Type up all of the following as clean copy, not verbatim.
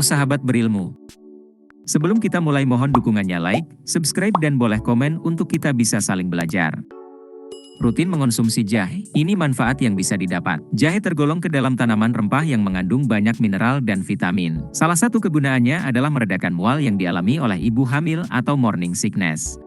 Halo sahabat berilmu. Sebelum kita mulai mohon dukungannya like, subscribe dan boleh komen untuk kita bisa saling belajar. Rutin mengonsumsi jahe, ini manfaat yang bisa didapat. Jahe tergolong ke dalam tanaman rempah yang mengandung banyak mineral dan vitamin. Salah satu kegunaannya adalah meredakan mual yang dialami oleh ibu hamil atau morning sickness.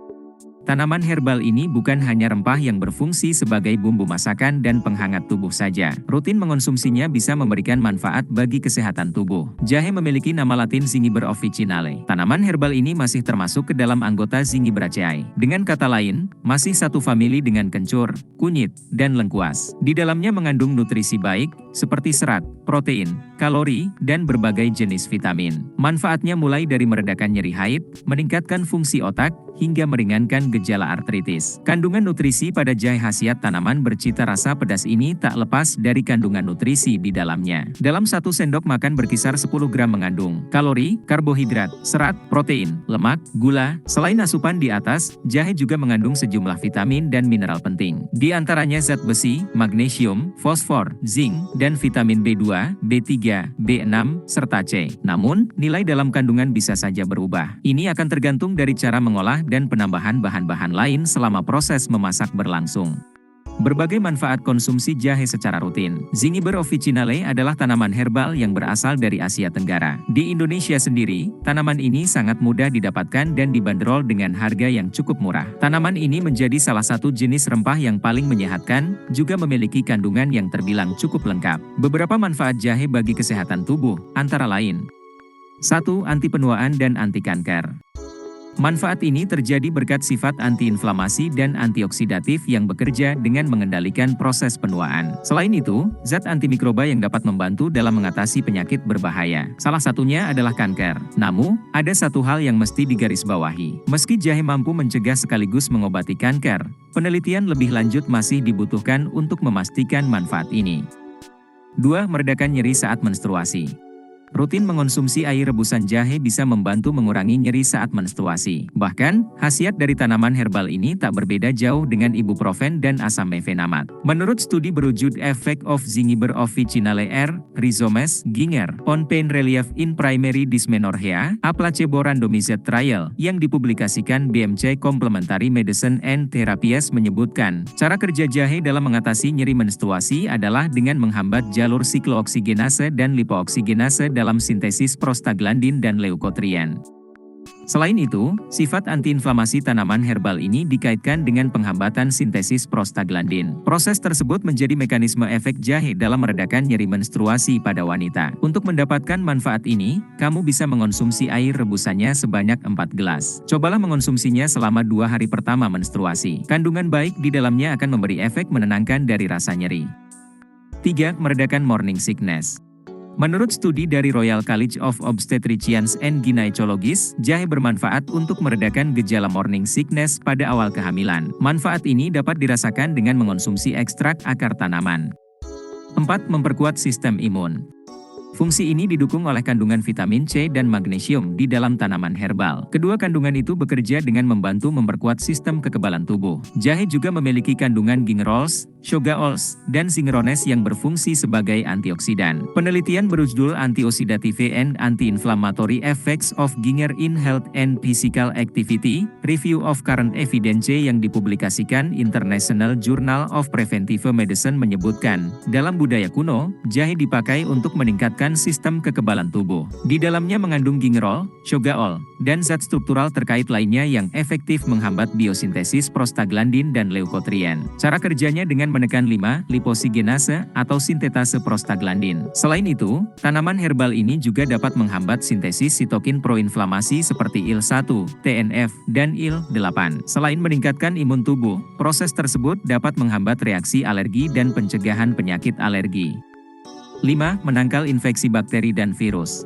Tanaman herbal ini bukan hanya rempah yang berfungsi sebagai bumbu masakan dan penghangat tubuh saja. Rutin mengonsumsinya bisa memberikan manfaat bagi kesehatan tubuh. Jahe memiliki nama latin Zingiber officinale. Tanaman herbal ini masih termasuk ke dalam anggota Zingiberaceae. Dengan kata lain, masih satu famili dengan kencur, kunyit, dan lengkuas. Di dalamnya mengandung nutrisi baik, seperti serat, protein, kalori, dan berbagai jenis vitamin. Manfaatnya mulai dari meredakan nyeri haid, meningkatkan fungsi otak, hingga meringankan gejala artritis. Kandungan nutrisi pada jahe khasiat tanaman bercita rasa pedas ini tak lepas dari kandungan nutrisi di dalamnya. Dalam satu sendok makan berkisar 10 gram mengandung kalori, karbohidrat, serat, protein, lemak, gula. Selain asupan di atas, jahe juga mengandung sejumlah vitamin dan mineral penting. Di antaranya zat besi, magnesium, fosfor, zinc, dan vitamin B2, B3, B6, serta C. Namun, nilai dalam kandungan bisa saja berubah. Ini akan tergantung dari cara mengolah dan penambahan bahan-bahan lain selama proses memasak berlangsung. Berbagai manfaat konsumsi jahe secara rutin. Zingiber officinale adalah tanaman herbal yang berasal dari Asia Tenggara. Di Indonesia sendiri, tanaman ini sangat mudah didapatkan dan dibanderol dengan harga yang cukup murah. Tanaman ini menjadi salah satu jenis rempah yang paling menyehatkan, juga memiliki kandungan yang terbilang cukup lengkap. Beberapa manfaat jahe bagi kesehatan tubuh, antara lain 1. Anti penuaan dan anti kanker. Manfaat ini terjadi berkat sifat antiinflamasi dan antioksidatif yang bekerja dengan mengendalikan proses penuaan. Selain itu, zat antimikroba yang dapat membantu dalam mengatasi penyakit berbahaya. Salah satunya adalah kanker. Namun, ada satu hal yang mesti digarisbawahi. Meski jahe mampu mencegah sekaligus mengobati kanker, penelitian lebih lanjut masih dibutuhkan untuk memastikan manfaat ini. 2. Meredakan nyeri saat menstruasi. Rutin mengonsumsi air rebusan jahe bisa membantu mengurangi nyeri saat menstruasi. Bahkan, khasiat dari tanaman herbal ini tak berbeda jauh dengan ibuprofen dan asam mefenamat. Menurut studi berwujud Effect of Zingiber officinale R. Rhizomes Ginger on Pain Relief in Primary Dysmenorrhea, a placebo randomized trial, yang dipublikasikan BMC Complementary Medicine and Therapies menyebutkan, cara kerja jahe dalam mengatasi nyeri menstruasi adalah dengan menghambat jalur siklooksigenase dan lipooksigenase dalam sintesis prostaglandin dan leukotrien. Selain itu, sifat antiinflamasi tanaman herbal ini dikaitkan dengan penghambatan sintesis prostaglandin. Proses tersebut menjadi mekanisme efek jahe dalam meredakan nyeri menstruasi pada wanita. Untuk mendapatkan manfaat ini, kamu bisa mengonsumsi air rebusannya sebanyak 4 gelas. Cobalah mengonsumsinya selama 2 hari pertama menstruasi. Kandungan baik di dalamnya akan memberi efek menenangkan dari rasa nyeri. 3. Meredakan morning sickness. Menurut studi dari Royal College of Obstetricians and Gynecologists, jahe bermanfaat untuk meredakan gejala morning sickness pada awal kehamilan. Manfaat ini dapat dirasakan dengan mengonsumsi ekstrak akar tanaman. 4. Memperkuat sistem imun. Fungsi ini didukung oleh kandungan vitamin C dan magnesium di dalam tanaman herbal. Kedua kandungan itu bekerja dengan membantu memperkuat sistem kekebalan tubuh. Jahe juga memiliki kandungan gingerols, shogaols, dan zingerones yang berfungsi sebagai antioksidan. Penelitian berjudul Antioxidative and Anti-Inflammatory Effects of Ginger in Health and Physical Activity, Review of Current Evidence yang dipublikasikan International Journal of Preventive Medicine menyebutkan, dalam budaya kuno, jahe dipakai untuk meningkatkan sistem kekebalan tubuh. Di dalamnya mengandung gingerol, shogaol, dan zat struktural terkait lainnya yang efektif menghambat biosintesis prostaglandin dan leukotrien. Cara kerjanya dengan menekan 5-liposigenase atau sintetase prostaglandin. Selain itu, tanaman herbal ini juga dapat menghambat sintesis sitokin proinflamasi seperti IL-1, TNF, dan IL-8. Selain meningkatkan imun tubuh, proses tersebut dapat menghambat reaksi alergi dan pencegahan penyakit alergi. 5. Menangkal infeksi bakteri dan virus.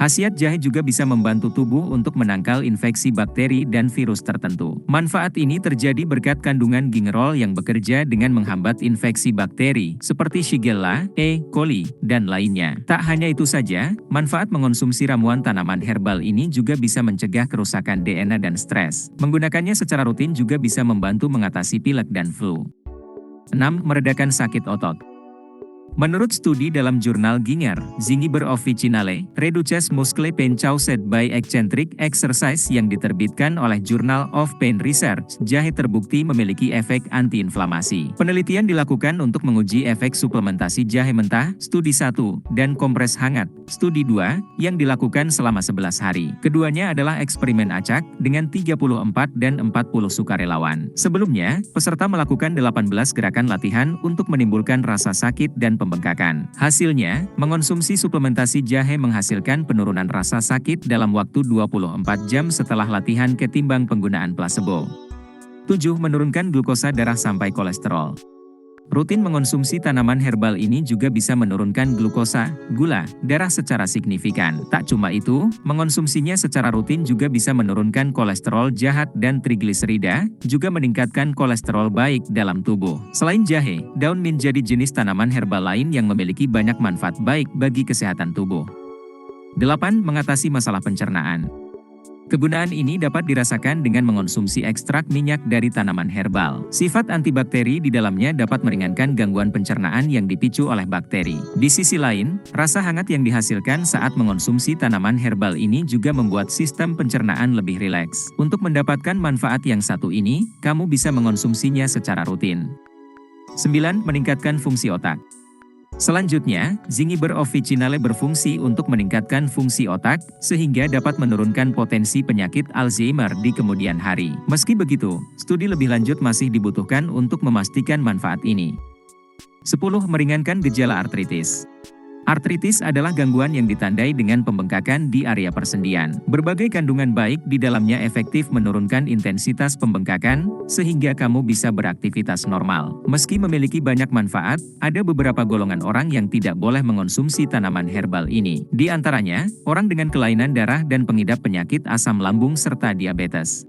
Khasiat jahe juga bisa membantu tubuh untuk menangkal infeksi bakteri dan virus tertentu. Manfaat ini terjadi berkat kandungan gingerol yang bekerja dengan menghambat infeksi bakteri, seperti Shigella, E. coli, dan lainnya. Tak hanya itu saja, manfaat mengonsumsi ramuan tanaman herbal ini juga bisa mencegah kerusakan DNA dan stres. Menggunakannya secara rutin juga bisa membantu mengatasi pilek dan flu. 6. Meredakan sakit otot. Menurut studi dalam jurnal Ginger, Zingiber Officinale, Reduces Muscle Pain Caused by Eccentric Exercise yang diterbitkan oleh Journal of Pain Research, jahe terbukti memiliki efek antiinflamasi. Penelitian dilakukan untuk menguji efek suplementasi jahe mentah, studi 1, dan kompres hangat, studi 2, yang dilakukan selama 11 hari. Keduanya adalah eksperimen acak, dengan 34 dan 40 sukarelawan. Sebelumnya, peserta melakukan 18 gerakan latihan untuk menimbulkan rasa sakit dan pembengkakan. Hasilnya, mengonsumsi suplementasi jahe menghasilkan penurunan rasa sakit dalam waktu 24 jam setelah latihan ketimbang penggunaan placebo. 7. Menurunkan glukosa darah sampai kolesterol. Rutin mengonsumsi tanaman herbal ini juga bisa menurunkan glukosa, gula, darah secara signifikan. Tak cuma itu, mengonsumsinya secara rutin juga bisa menurunkan kolesterol jahat dan trigliserida, juga meningkatkan kolesterol baik dalam tubuh. Selain jahe, daun mint jadi jenis tanaman herbal lain yang memiliki banyak manfaat baik bagi kesehatan tubuh. 8. Mengatasi masalah pencernaan. Kegunaan ini dapat dirasakan dengan mengonsumsi ekstrak minyak dari tanaman herbal. Sifat antibakteri di dalamnya dapat meringankan gangguan pencernaan yang dipicu oleh bakteri. Di sisi lain, rasa hangat yang dihasilkan saat mengonsumsi tanaman herbal ini juga membuat sistem pencernaan lebih rileks. Untuk mendapatkan manfaat yang satu ini, kamu bisa mengonsumsinya secara rutin. 9. Meningkatkan fungsi otak. Selanjutnya, Zingiber Officinale berfungsi untuk meningkatkan fungsi otak, sehingga dapat menurunkan potensi penyakit Alzheimer di kemudian hari. Meski begitu, studi lebih lanjut masih dibutuhkan untuk memastikan manfaat ini. 10. Meringankan gejala artritis. Artritis adalah gangguan yang ditandai dengan pembengkakan di area persendian. Berbagai kandungan baik di dalamnya efektif menurunkan intensitas pembengkakan, sehingga kamu bisa beraktivitas normal. Meski memiliki banyak manfaat, ada beberapa golongan orang yang tidak boleh mengonsumsi tanaman herbal ini. Di antaranya, orang dengan kelainan darah dan pengidap penyakit asam lambung serta diabetes.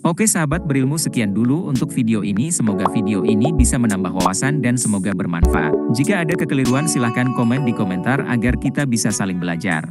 Oke sahabat berilmu, sekian dulu untuk video ini. Semoga video ini bisa menambah wawasan dan semoga bermanfaat. Jika ada kekeliruan silahkan komen di komentar agar kita bisa saling belajar.